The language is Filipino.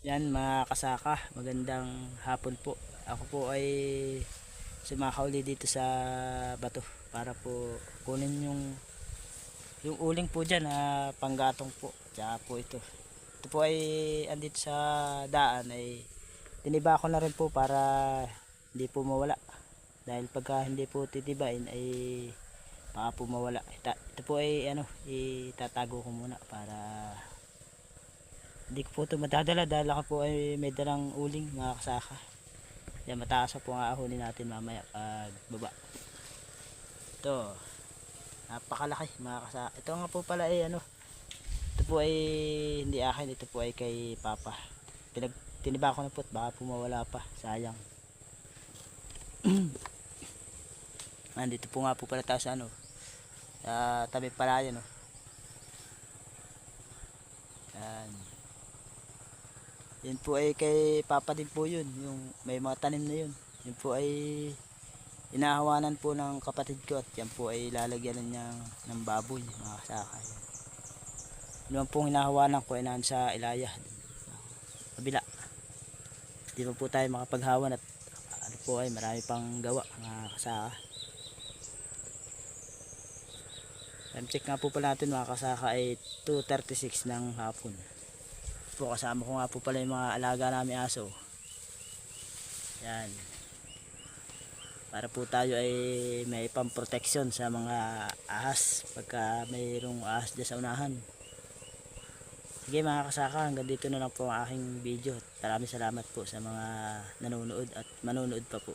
Yan mga kasaka, magandang hapon po. Ako po ay sumakauli dito sa bato para po kunin yung uling po dyan na panggatong po. Tsaka po ito. Ito po ay andito sa daan ay tiniba ko na rin po para hindi po mawala. Dahil pagka hindi po titibain ay baka po mawala. Ito po ay itatago ko muna para hindi ko po ito madadala dahil ako po ay may dalang uling mga kasaka. Yan, mataas po ang ahunin natin mamaya pag baba. Ito, napakalaki mga kasaka. Ito nga po pala ay ito po ay hindi akin, ito po ay kay Papa. Tiniba ko na po at baka po mawala pa, sayang. Nandito po nga po pala tayo sa sa tabi pala yan. Yan. Yun po ay kay Papa din po yun, yung may mga tanim na yun. Yun po ay inahawanan po ng kapatid ko at yan po ay lalagyan niya ng baboy mga kasaka. Yun pong hinahawanan ko ay naan sa ilaya, kabila. Di pa po tayo makapaghawan at po ay marami pang gawa mga kasaka. Time check nga po pala natin mga kasaka ay 2:36 ng hapon. Po kasama ko nga po pala yung mga alaga namin aso. Yan, para po tayo ay may pamproteksyon sa mga ahas pagka mayroong ahas dyan sa unahan. Sige mga kasaka, hanggang dito na lang po ang aking video. Maraming salamat po sa mga nanonood at manonood pa po.